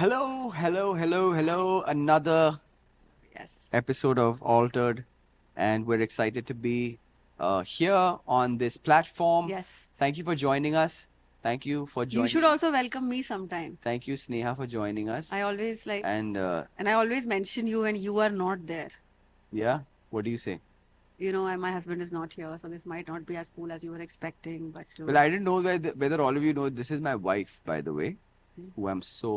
Hello, hello, hello, hello. Another Yes. episode of Altered, and we're excited to be here on this platform. Yes. Thank you for joining us. Thank you for You should joining. also welcome me sometime. Thank you, Sneha, for joining us. I always And and I always mention you when you are not there. yeah, what do you say? My husband is not here, so this might not be as cool as you were expecting, but Well, I didn't know whether all of you know this is my wife, by the way, who I'm so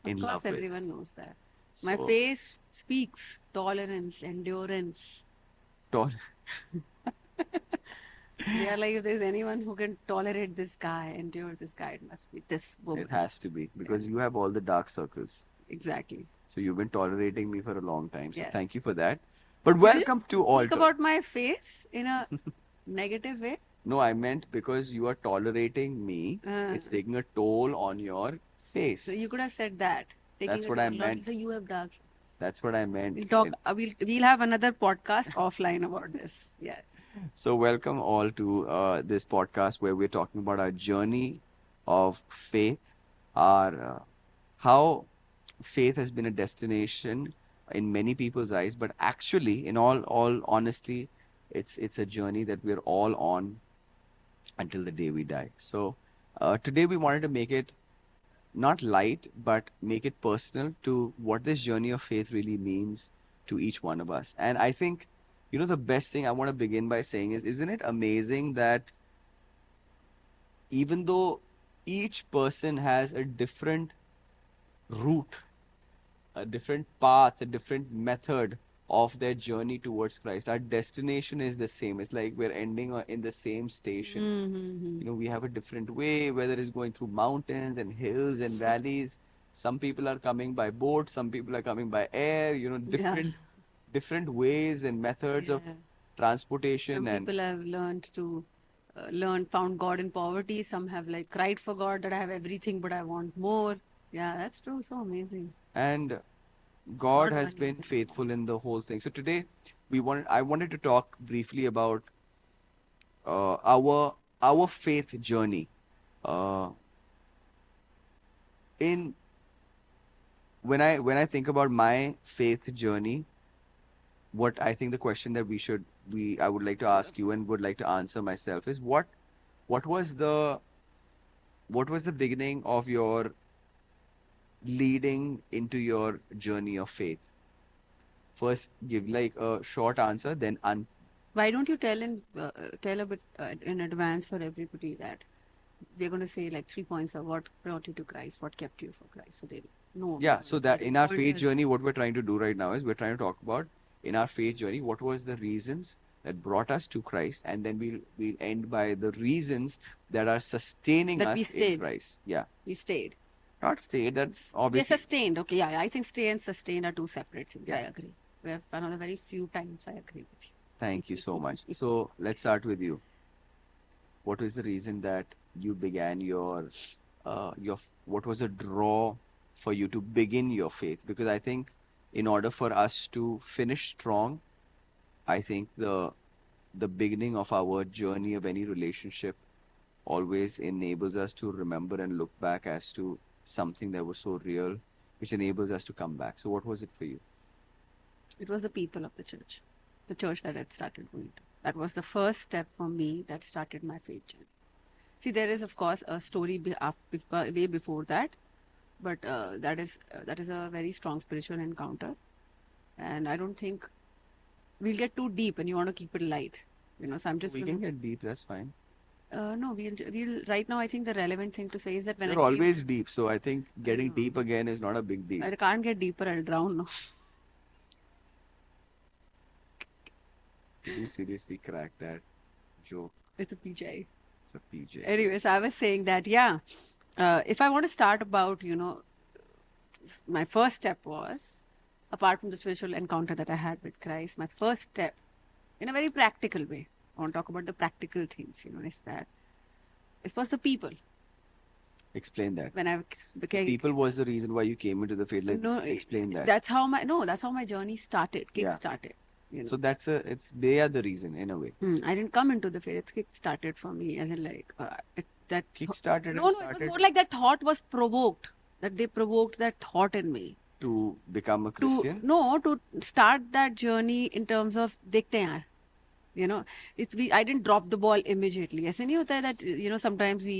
of in course love with. everyone knows that. My So, face speaks tolerance, endurance. tall. They are like, if there's anyone who can tolerate this guy, endure this guy, it must be this woman. It has to be Yeah, because you have all the dark circles. exactly. So you've been tolerating me for a long time. So Yes. thank you for that. But Did you welcome to speak Alter. about my face in a negative way? No, I meant because you are tolerating me, it's taking a toll on your face. So you could have said that. That's Taking what a I lot. meant. So you have dark circles. That's what I meant. We'll talk. We'll have another podcast offline about this. Yes. So welcome all to this podcast where we're talking about our journey of faith, our how faith has been a destination in many people's eyes, but actually, in all honesty, it's a journey that we're all on until the day we die. So today we wanted to make it not light, but make it personal to what this journey of faith really means to each one of us. And I think, the best thing I want to begin by saying is, isn't it amazing that even though each person has a different route, a different path, a different method of their journey towards Christ, our destination is the same. It's like we're ending in the same station. Mm-hmm. We have a different way, whether it's going through mountains and hills and valleys. Some people are coming by boat, some people are coming by air, different ways and methods of Yeah. transportation. Some And people have learned to found God in poverty. Some have like cried for God that I have everything, but I want more. Yeah, that's true. So amazing. and God God has only been has it. faithful in the whole thing. So today I wanted to talk briefly about our faith journey. Uh, in when I think about my faith journey, what I think the question that we I would like to ask you and would like to answer myself is what was the what was the beginning of your leading into your journey of faith? First, give like a short answer, then Why don't you tell a bit in advance for everybody that we're going to say like 3 points of what brought you to Christ, what kept you for Christ, so they know. yeah. So that The in our point faith is- journey, what we're trying to do right now is we're trying to talk about in our faith journey what was the reasons that brought us to Christ, and then we'll end by the reasons that are sustaining That we us in stayed. Christ. Yeah, We stayed. not stayed. That We're obviously. sustained. Okay, yeah, I think stay and sustain are two separate things. I Yeah. agree. We have one of the very few times I agree with you. Thank you so much. So let's start with you. What was the reason that you began what was a draw for you to begin your faith? Because I think in order for us to finish strong, I think the beginning of our journey of any relationship always enables us to remember and look back as to something that was so real, which enables us to come back. So what was it for you? It was the people of the church that had started going to. That was the first step for me that started my faith journey. See, there is of course a story way before that, but that is a very strong spiritual encounter, and I don't think we'll get too deep, and you want to keep it light, So I'm just We going can get deep. That's fine. no, we'll right now. I think the relevant thing to say is that when You're I came, always deep, so I think getting know. deep again is not a big deal. I can't get deeper. I'll drown now. Did you seriously crack that joke? It's a PJ. It's a PJ. Anyways, I was saying that if I want to start about my first step was, apart from the spiritual encounter that I had with Christ, my first step, in a very practical way, I want to talk about the practical things. Is that it was the people. Explain that. When I became People was the reason why you came into the faith. Like, no, explain that. that's how my journey started, Yeah. started. So they are the reason in a way. I didn't come into the faith. It's kick-started for me, as in like that. Kick-started and No, it was started. more like that thought was provoked. that they provoked that thought in me To become a to Christian? to start that journey in terms of dekhte hain yaar. You know, I didn't drop the ball immediately. ऐसे नहीं होता है that sometimes we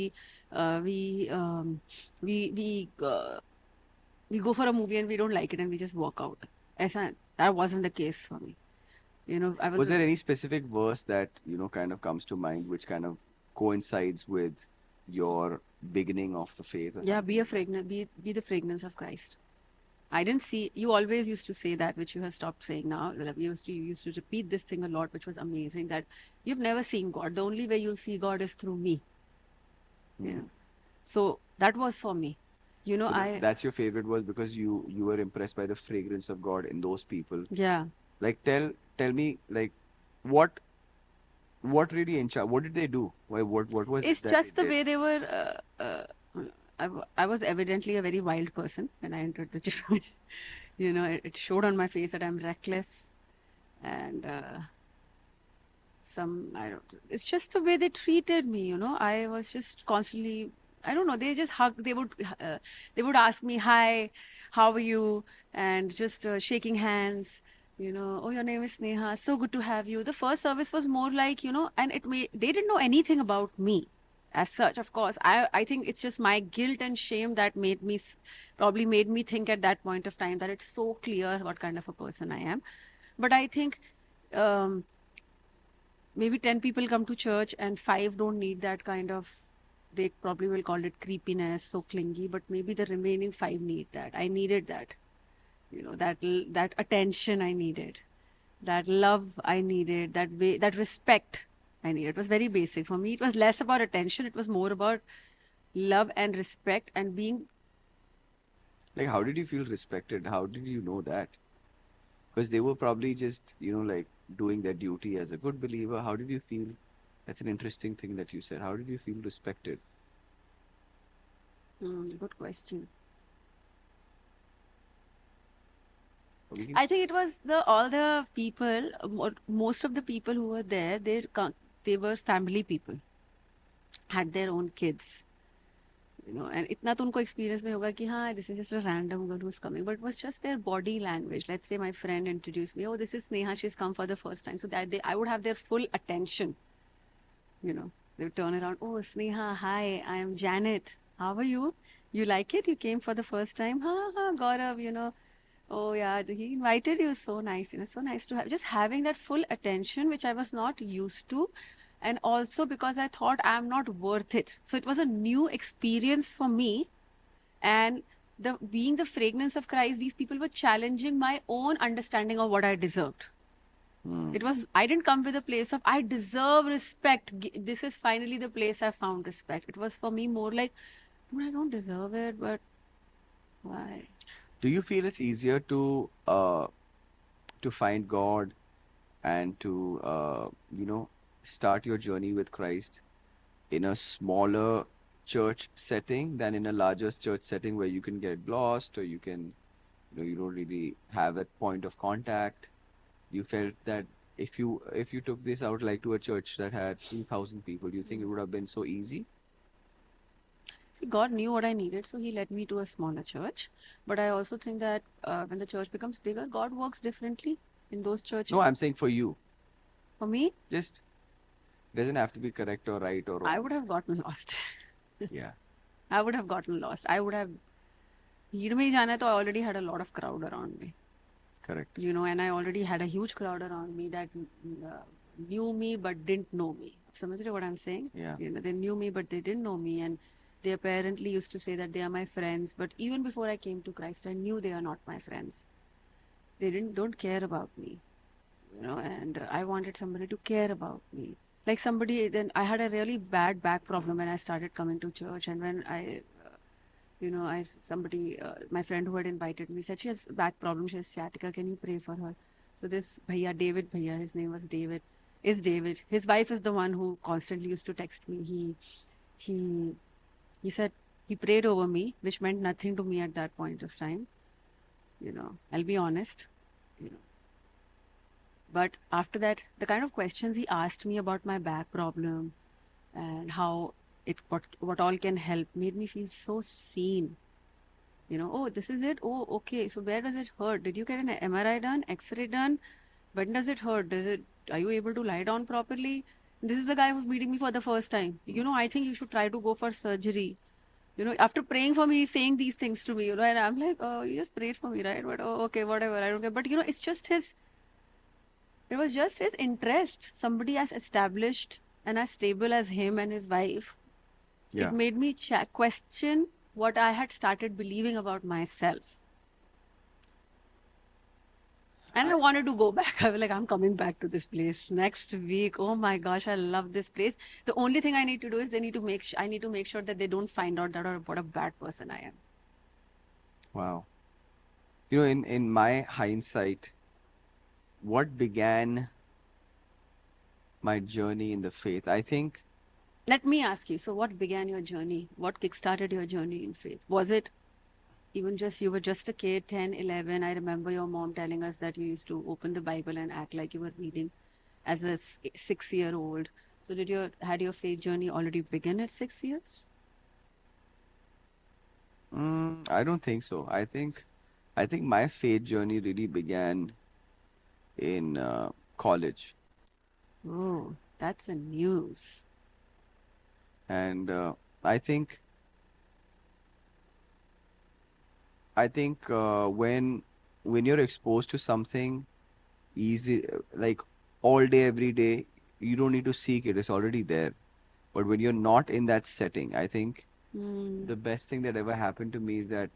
we go for a movie and we don't like it and we just walk out. ऐसा that wasn't the case for me. I Was there any specific verse that, kind of comes to mind which kind of coincides with your beginning of the faith? Or yeah, something be a like that? fragrance, be the fragrance of Christ. I didn't see you always used to say that, which you have stopped saying now. That you used to repeat this thing a lot, which was amazing. That you've never seen God. The only way you'll see God is through me. Yeah. So that was for me. So I that's your favorite verse because you were impressed by the fragrance of God in those people. yeah. Like tell me like what really what did they do? What was it It's that just they the did? way they were. I was evidently a very wild person when I entered the church. It showed on my face that I'm reckless, and I don't. It's just the way they treated me. I was just constantly. I don't know. They just hug. They would ask me, "Hi, how are you?" and just shaking hands. Oh, your name is Neha. So good to have you. The first service was more like, and they didn't know anything about me as such. Of course, I think it's just my guilt and shame that probably made me think at that point of time that it's so clear what kind of a person I am. But I think um, maybe 10 people come to church and 5 don't need that kind of, they probably will call it creepiness, so clingy, but maybe the remaining 5 need that. I needed that. That attention I needed, that love I needed, that respect I needed. It was very basic for me. It was less about attention, it was more about love and respect and being. Like how did you feel respected? How did you know that? Because they were probably just, like doing their duty as a good believer. How did you feel? That's an interesting thing that you said. How did you feel respected? Good question. We can- I think it was all the people, most of the people who were there, they were family people, had their own kids, and इतना तो उनको experience में होगा कि हाँ, this is just a random girl who's coming, but it was just their body language. Let's say my friend introduced me, oh, this is Sneha, she's come for the first time, so that I would have their full attention. They would turn around, oh, Sneha, hi, I am Janet. How are you? You like it? You came for the first time? Ha, Gaurav. Oh yeah, he invited you. So nice, so nice to have just having that full attention, which I was not used to. And also because I thought I'm not worth it. So it was a new experience for me. And being the fragrance of Christ, these people were challenging my own understanding of what I deserved. It was, I didn't come with a place of I deserve respect. This is finally the place I found respect. It was for me more like, dude, I don't deserve it, but why? Do you feel it's easier to find God and to start your journey with Christ in a smaller church setting than in a larger church setting where you can get lost or you can you don't really have a point of contact? You felt that if you took this out like to a church that had 3,000 people, do you think it would have been so easy? See, God knew what I needed, so He led me to a smaller church. But I also think that when the church becomes bigger, God works differently in those churches. No, I'm saying for you. For me, Just doesn't have to be correct or right or I wrong. would have gotten lost. Yeah, I would have gotten lost. I would have. भीड़ में ही जाना है तो I already had a lot of crowd around me. correct. And I already had a huge crowd around me that knew me but didn't know me. समझ रहे हो what I'm saying? Yeah. They knew me but they didn't know me, and they apparently used to say that they are my friends. But even before I came to Christ, I knew they are not my friends. They don't care about me, and I wanted somebody to care about me. Like somebody, then I had a really bad back problem when I started coming to church, and when my friend who had invited me said she has back problem, she has sciatica, can you pray for her? So this David bhaiya, his name was David, is David. His wife is the one who constantly used to text me. He said he prayed over me, which meant nothing to me at that point of time. I'll be honest, But after that, the kind of questions he asked me about my back problem and how what all can help made me feel so seen. Oh, this is it. Oh, okay. So where does it hurt? Did you get an MRI done, X-ray done? When does it hurt? Are you able to lie down properly? This is the guy who's meeting me for the first time. I think you should try to go for surgery. After praying for me, he's saying these things to me, and I'm like, oh, you just prayed for me, right? But oh, okay, whatever, I don't care. But it was just his interest. Somebody as established and as stable as him and his wife. Yeah. It made me question what I had started believing about myself. And I wanted to go back. I was like, I'm coming back to this place next week. Oh my gosh, I love this place. The only thing I need to do is I need to make sure that they don't find out that what a bad person I am. Wow. In my hindsight, what began my journey in the faith, I think, Let me ask you, so what began your journey? What kickstarted your journey in faith? Was it even just you were just a kid, 10, 11? I remember your mom telling us that you used to open the Bible and act like you were reading as a 6-year-old. So had your faith journey already begin at 6 years? I don't think so. I think my faith journey really began in college, Oh, that's a news. and I think when you're exposed to something easy, like all day, every day, you don't need to seek it. It's already there. But when you're not in that setting, I think Hmm. the best thing that ever happened to me is that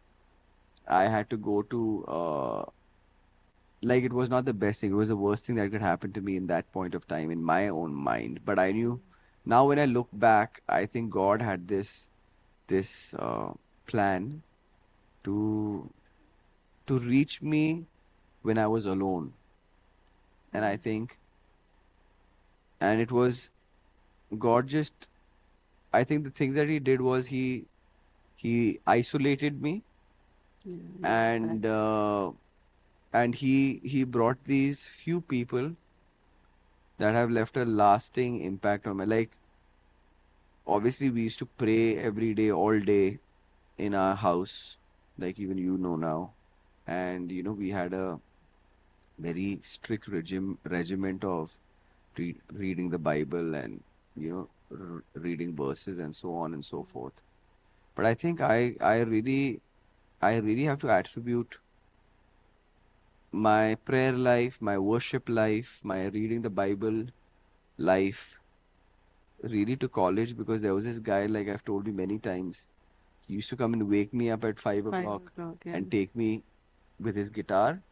I had to go to like it was not the best thing. It was the worst thing that could happen to me in that point of time in my own mind. But I knew now when I look back, I think God had this plan to to reach me when I was alone. And I think and it was God just I think the thing that he did was he isolated me Yeah, and he brought these few people that have left a lasting impact on me. Like obviously we used to pray every day, all day in our house, like even now. And we had a very strict regiment of reading the Bible and reading verses and so on and so forth. But I think I really have to attribute my prayer life, my worship life, my reading the Bible life really to college, because there was this guy, like I've told you many times, he used to come and wake me up at 5 5 o'clock o'clock, yeah. and take me with his guitar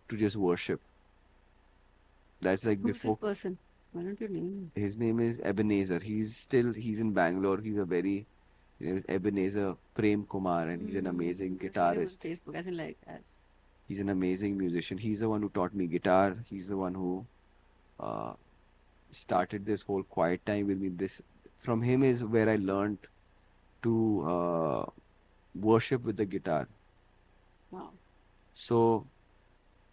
to just worship. That's like Who's this before. person? Why don't you name him? His name is Ebenezer. He's in Bangalore. He's a very, Ebenezer Prem Kumar, and he's an amazing I've seen him on guitarist. Facebook, as in like as He's an amazing musician. He's the one who taught me guitar. He's the one who uh, started this whole quiet time with me. This from him is where I learned to worship with the guitar. wow. So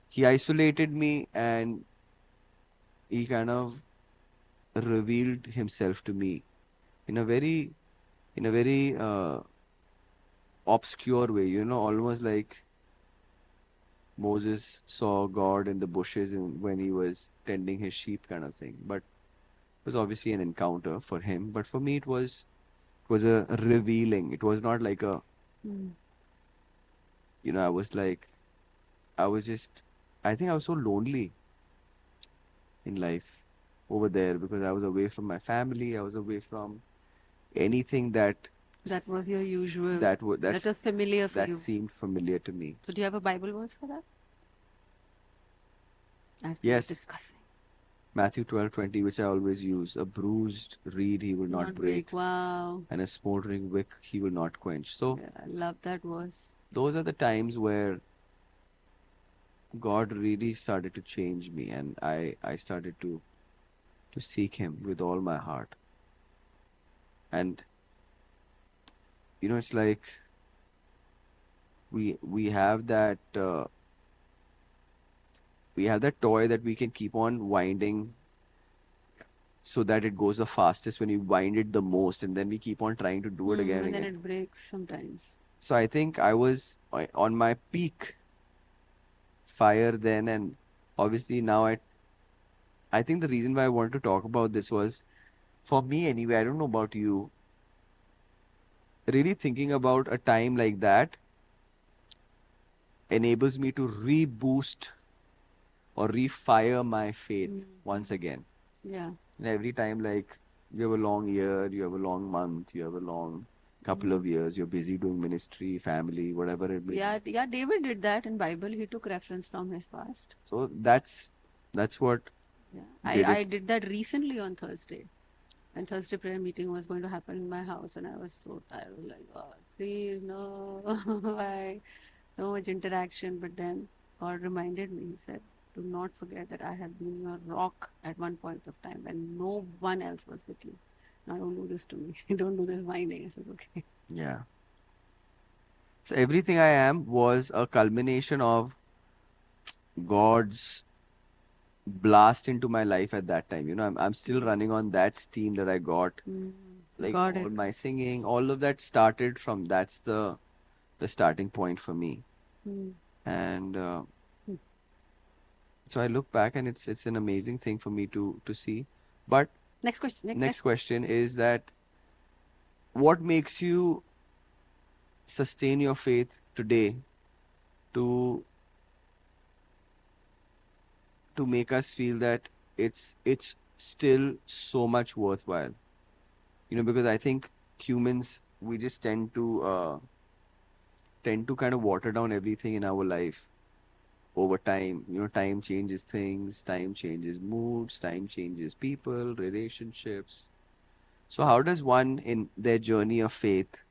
he isolated me and he kind of revealed himself to me in a very obscure way, almost like Moses saw God in the bushes when he was tending his sheep kind of thing. But it was obviously an encounter for him. But for me, it was a revealing. It was not like a, Hmm. I was like, I was just, I think I was so lonely in life over there because I was away from my family. I was away from anything That was your usual. that would That was familiar for that you. seemed familiar to me. So do you have a Bible verse for that? As we were Yes, discussing. Matthew 12:20, which I always use. A bruised reed he will not Not break, break. Wow. and a smoldering wick he will not quench. So Yeah, I love that verse. those are the times where God really started to change me, and I started to seek him with all my heart. And it's like we have that toy that we can keep on winding so that it goes the fastest when we wind it the most, and then we keep on trying to do it again and And then again. it breaks sometimes. So I think I was on my peak fire then, and obviously now I think the reason why I wanted to talk about this was, for me anyway, I don't know about you, really thinking about a time like that enables me to reboost or refire my faith once again. Yeah. And every time, like, you have a long year, you have a long month, you have a long couple of years, you're busy doing ministry, family, whatever it may be. Yeah, David did that in Bible. He took reference from his past. So that's what Yeah. did I it. did that recently on Thursday. And Thursday prayer meeting was going to happen in my house, and I was so tired. I was like, God, please, no. Why? So much interaction. But then God reminded me, He said, do not forget that I have been your rock at one point of time when no one else was with you. Now don't do this to me. Don't do this whining. I said, okay. Yeah. So everything I am was a culmination of God's blast into my life at that time. I'm still running on that steam that I got. Like Got all it. my singing, all of that started from that's the starting point for me. Mm. And so I look back and it's an amazing thing for me to see. But Next question. next question is that what makes you sustain your faith today to to make us feel that it's still so much worthwhile? Because I think humans, we just tend to kind of water down everything in our life over time. Time changes things, time changes moods, time changes people, relationships. So how does one in their journey of faith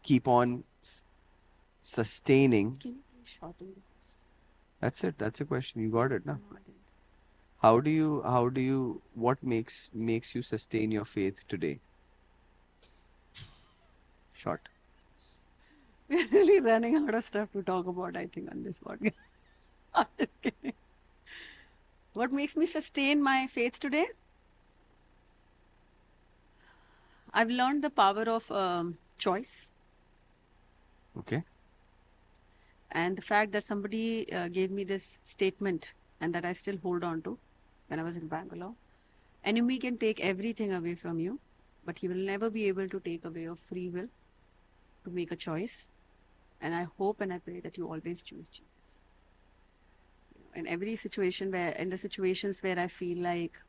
keep on sustaining? Can you please shorten the question? That's a question. You got it, No, na? I didn't. What makes you sustain your faith today? Short. We're really running out of stuff to talk about, I think, on this podcast. I'm just kidding. What makes me sustain my faith today? I've learned the power of choice, Okay. and the fact that somebody gave me this statement and that I still hold on to when I was in Bangalore. Enemy can take everything away from you, but he will never be able to take away your free will to make a choice. And I hope and I pray that you always choose Jesus. In every situation in the situations where I feel like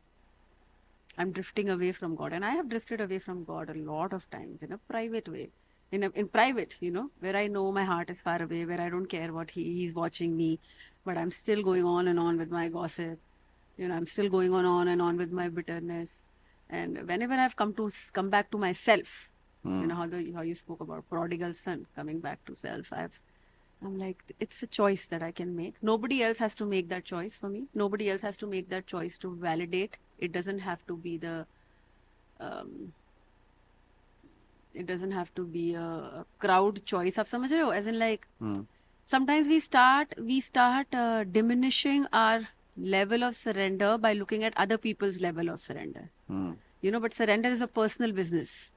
I'm drifting away from God, and I have drifted away from God a lot of times in a private way, in private, where I know my heart is far away, where I don't care what he's watching me, but I'm still going on and on with my gossip. I'm still going on and on with my bitterness. And whenever I've come back to myself, how you spoke about prodigal son coming back to self, I'm like, it's a choice that I can make. Nobody else has to make that choice for me. Nobody else has to make that choice to validate. It doesn't have to be um, it doesn't have to be a crowd choice. आप समझ रहे हो? As in, like, sometimes we start diminishing our level of surrender by looking at other people's level of surrender. But surrender is a personal business.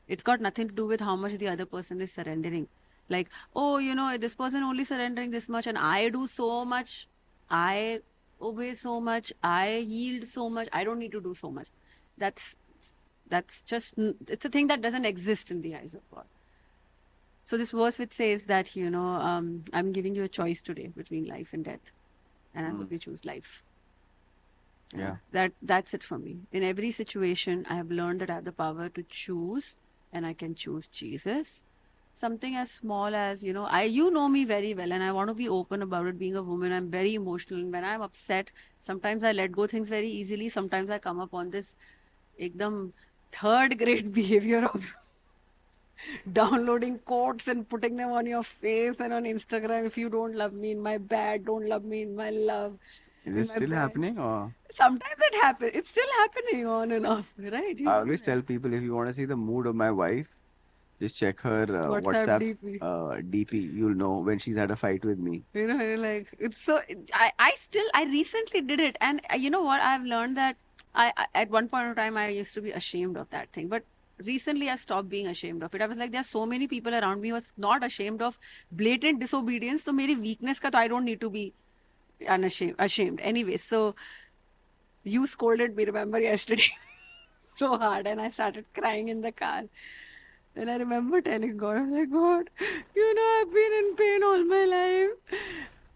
It's got nothing to do with how much the other person is surrendering. Like, oh, this person only surrendering this much, and I do so much, I obey so much, I yield so much, I don't need to do so much. That's it's a thing that doesn't exist in the eyes of God. So this verse which says that, I'm giving you a choice today between life and death, and I hope you choose life. Yeah. That's it for me. In every situation, I have learned that I have the power to choose, and I can choose Jesus. Something as small as, you know me very well, and I want to be open about it. Being a woman, I'm very emotional, and when I'm upset, sometimes I let go things very easily. Sometimes I come up on this ekdam third grade behavior of downloading quotes and putting them on your face and on Instagram. If you don't love me in my bad, don't love me in my love. Is in it my still best. happening, or? Sometimes it happens. It's still happening on and off, right? I always tell people, if you want to see the mood of my wife, just check her WhatsApp WhatsApp DP. DP. You'll know when she's had a fight with me. Like, it's so. I recently did it, and you know what? I've learned that at one point in time I used to be ashamed of that thing, but recently I stopped being ashamed of it. I was like, there are so many people around me who are not ashamed of blatant disobedience. So मेरी weakness का तो I don't need to be ashamed. Anyway, so you scolded me, remember, yesterday so hard, and I started crying in the car. And I remember telling God, I was like, God, you know, I've been in pain all my life.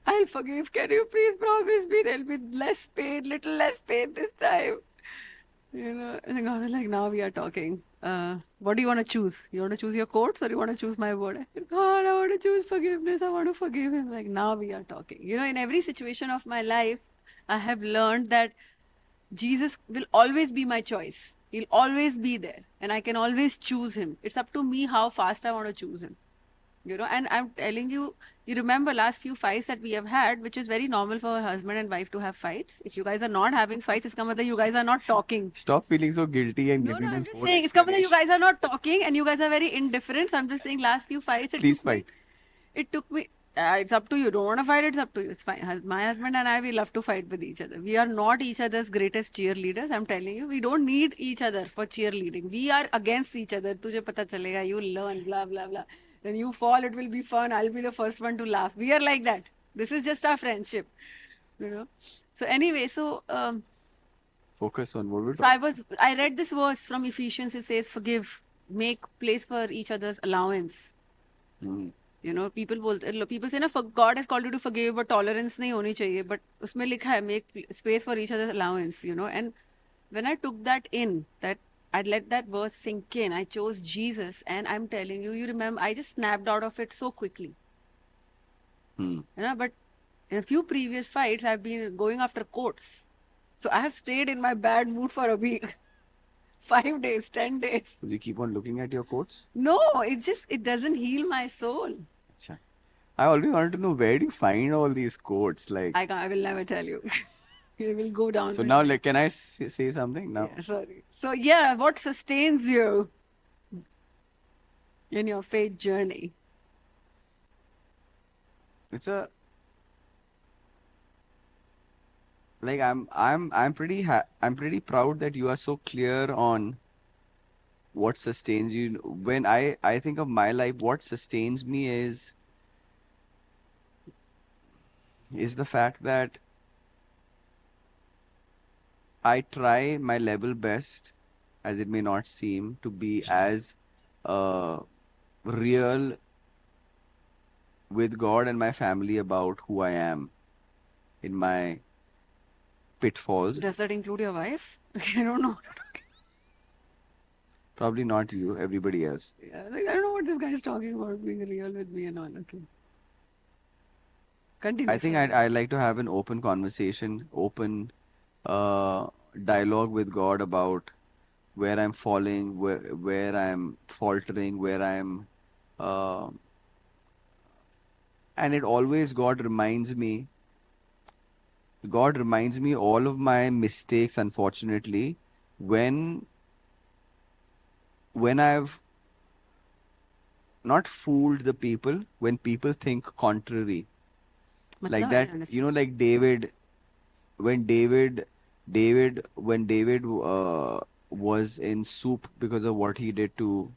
I'll forgive. Can you please promise me there'll be less pain, little less pain this time? You know, and then God was like, now we are talking. What do you want to choose? You want to choose your quotes or you want to choose my word? I said, God, I want to choose forgiveness. I want to forgive him. Like, now we are talking. You know, in every situation of my life, I have learned that Jesus will always be my choice. He'll always be there. And I can always choose him. It's up to me how fast I want to choose him. You know, and I'm telling you, you remember last few fights that we have had, which is very normal for a husband and wife to have fights. If you guys are not having fights, it's come that you guys are not talking. Stop feeling so guilty and No, giving I'm this just whole saying, it's come that you explanation. guys are not talking and you guys are very indifferent. So I'm just saying, last few fights, Please fight. It took me. It's up to you. Don't want to fight? It's up to you. It's fine. My husband and I, we love to fight with each other. We are not each other's greatest cheerleaders. I'm telling you, we don't need each other for cheerleading. We are against each other. तुझे पता चलेगा. You learn. Blah blah blah. When you fall, it will be fun. I'll be the first one to laugh. We are like that. This is just our friendship. You know. So anyway, Focus on what we're so I read this verse from Ephesians. It says, "Forgive, make place for each other's allowance." talking. You know, people say, "Na, for God has called you to forgive, but tolerance नहीं होनी चाहिए." But उसमें लिखा है, make space for each other's allowance. You know, and when I took that in, that I'd let that verse sink in. I chose Jesus, and I'm telling you, you remember, I just snapped out of it so quickly. You know, but in a few previous fights, I've been going after quotes. So I have stayed in my bad mood for a week, 5 days, 10 days. So you keep on looking at your quotes? No, it doesn't heal my soul. Acha. I always wanted to know, where do you find all these quotes? Like, I will never tell you. You will go down. so with now, me. like, can I say something now? Yeah, sorry. So yeah, what sustains you in your faith journey? It's a like I'm pretty proud that you are so clear on what sustains you. When I think of my life, what sustains me is the fact that I try my level best, as it may not seem, to be as real with God and my family about who I am in my pitfalls. Does that include your wife? I don't know. Probably not you, everybody else. Yeah, like, I don't know what this guy is talking about, being real with me and all. Okay. Continue. I think sorry. I'd like to have an open conversation, open dialogue with God about where I'm falling, where I'm faltering, where I'm, uh, and it always God reminds me all of my mistakes, unfortunately, when I've not fooled the people, when people think contrary. Like Matlab, I that, understand. like when David was in soup because of what he did to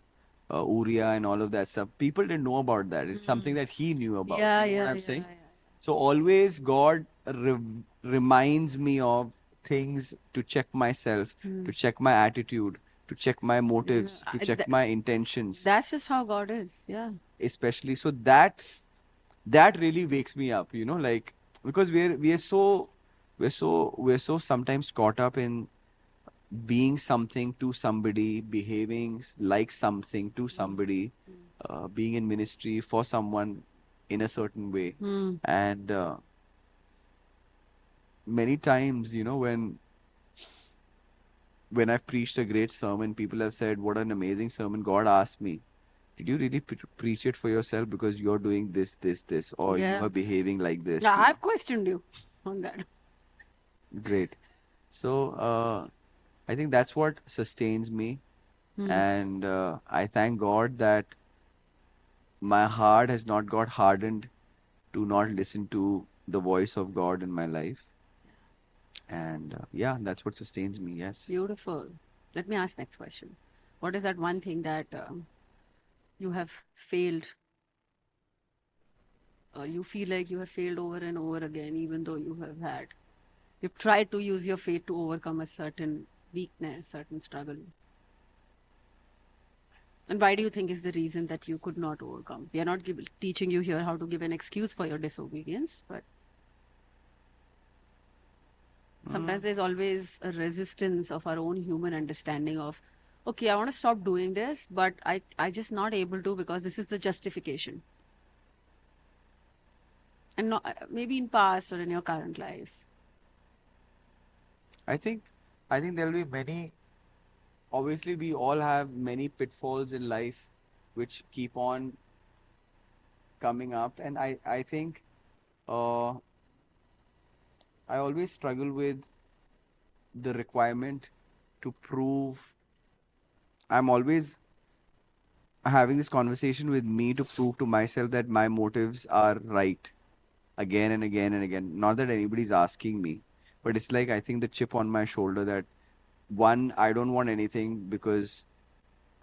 Uriah and all of that stuff. People didn't know about that. It's something that he knew about. Yeah, You know what yeah, I'm yeah, saying? yeah. So always God reminds me of things to check myself, to check my attitude, to check my motives, to check my intentions, That's just how God is. Yeah. especially. So that really wakes me up, like, because we're so sometimes caught up in being something to somebody, behaving like something to somebody, being in ministry for someone in a certain way. And many times, when I've preached a great sermon, people have said, "What an amazing sermon." God asked me, "Did you really preach it for yourself because you're doing this, this, this, or you Yeah. are behaving like this?" Yeah, I've questioned you on that. Great. So I think that's what sustains me. And I thank God that my heart has not got hardened to not listen to the voice of God in my life. And yeah, that's what sustains me. Yes. Beautiful. Let me ask next question. What is that one thing that you have failed, or you feel like you have failed over and over again, even though you've tried to use your faith to overcome a certain weakness, certain struggle? And why do you think is the reason that you could not overcome? We are not teaching you here how to give an excuse for your disobedience, but sometimes there's always a resistance of our own human understanding of, okay, I want to stop doing this, but I just not able to because this is the justification. And not, maybe in past or in your current life. I think there'll be many. Obviously, we all have many pitfalls in life, which keep on coming up, and I think uh, I always struggle with the requirement to prove. I'm always having this conversation with me to prove to myself that my motives are right again and again and again. Not that anybody's asking me, but it's like I think the chip on my shoulder that one, I don't want anything because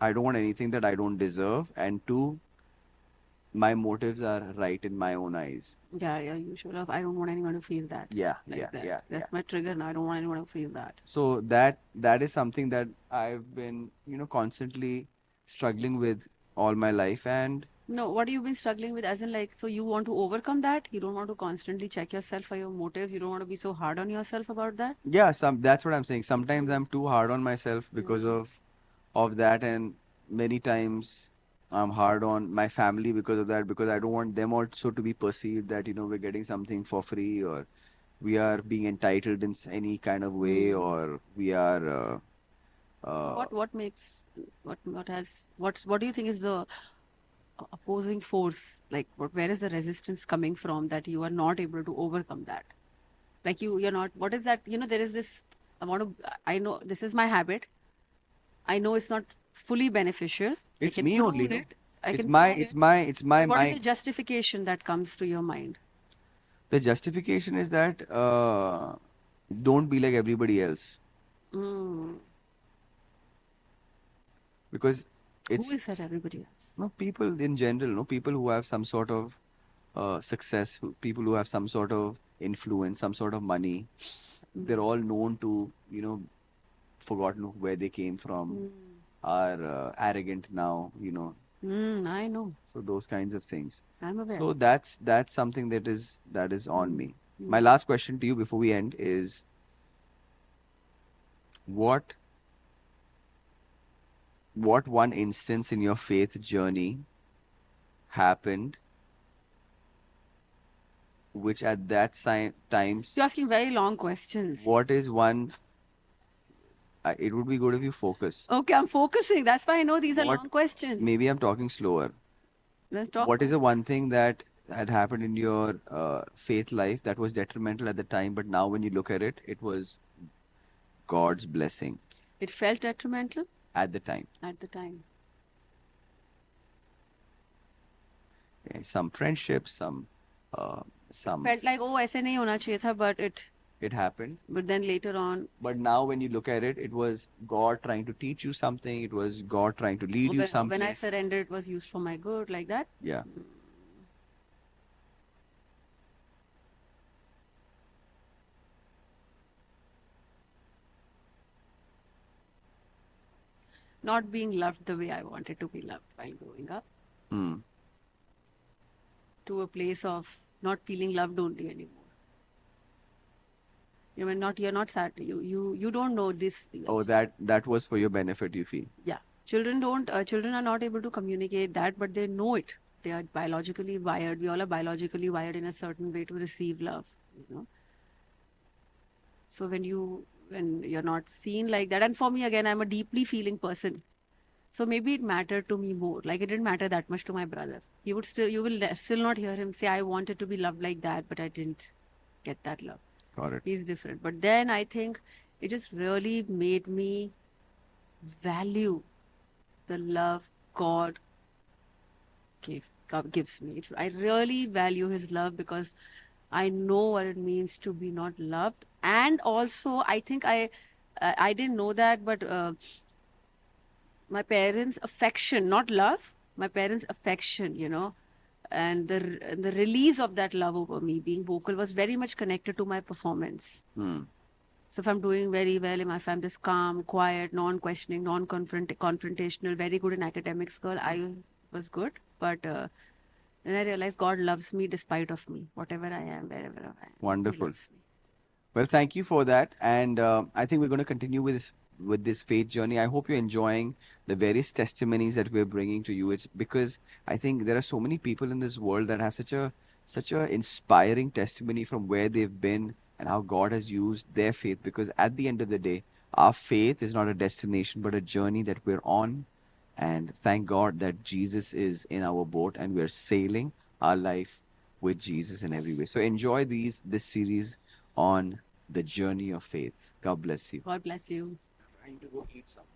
I don't want anything that I don't deserve, and two, my motives are right in my own eyes. Yeah, yeah, you should have. I don't want anyone to feel that. Yeah, Like yeah, that. yeah, yeah. That's my trigger now. I don't want anyone to feel that. So that is something that I've been, constantly struggling with all my life. And No, what have you been struggling with? As in, like, so you want to overcome that? You don't want to constantly check yourself for your motives. You don't want to be so hard on yourself about that? yeah, that's what I'm saying. Sometimes I'm too hard on myself because of that, and many times I'm hard on my family because of that, because I don't want them also to be perceived that, we're getting something for free, or we are being entitled in any kind of way, or we are What makes what do you think is the opposing force? Like, where is the resistance coming from that you are not able to overcome that? Like you're not. What is that? There is this. I know this is my habit. I know it's not fully beneficial. it's I can me only, prune no? it. I It's can my prune it's it. my it's my But what is the mind. justification that comes to your mind? The justification is that don't be like everybody else, Mm. because Who it's is that everybody else? no people in general, no people who have some sort of success, people who have some sort of influence, some sort of money. They're all known to, forgotten where they came from, are arrogant now, I know. so those kinds of things. I'm aware. So that's something that is on me. My last question to you before we end is, what one instance in your faith journey happened which at that times, You're asking very long questions. what is one, it would be good if you focus. Okay, I'm focusing. That's why I know these are What- long questions. Maybe I'm talking slower. Let's talk. What is the one thing that had happened in your faith life that was detrimental at the time, but now when you look at it, it was God's blessing It felt detrimental at the time? at the time. Some friendships, some Felt like, oh, ऐसे नहीं होना चाहिए था, it happened. but then later on, But now when you look at it, it was God trying to teach you something. It was God trying to lead you when I someplace. surrendered, it was used for my good, like that. Yeah. Not being loved the way I wanted to be loved while growing up, Hmm. to a place of not feeling loved only anymore. You're not sad. You don't know this. Oh, that was for your benefit, you feel? Yeah, children are not able to communicate that, but they know it. They are biologically wired. We all are biologically wired in a certain way to receive love. So when you're not seen like that, and for me again, I'm a deeply feeling person. So maybe it mattered to me more. Like, it didn't matter that much to my brother. You will still not hear him say, I wanted to be loved like that, but I didn't get that love. Got it. He's different. But then I think it just really made me value the love God gives me. I really value His love because I know what it means to be not loved. And also, I think I didn't know that, but my parents' affection, not love, my parents' affection, and the release of that love over me being vocal was very much connected to my performance. Hmm. So if I'm doing very well, if I'm this calm, quiet, non-questioning, confrontational, very good in academics girl, I was good. But then I realized God loves me despite of me, whatever I am, wherever I am. He Wonderful. loves me. Well, thank you for that, and I think we're going to continue with this faith journey. I hope you're enjoying the various testimonies that we're bringing to you. It's because I think there are so many people in this world that have such a inspiring testimony from where they've been and how God has used their faith. Because at the end of the day, our faith is not a destination but a journey that we're on, and thank God that Jesus is in our boat and we're sailing our life with Jesus in every way. So enjoy this series on the journey of faith. God bless you. God bless you. Trying to go eat something.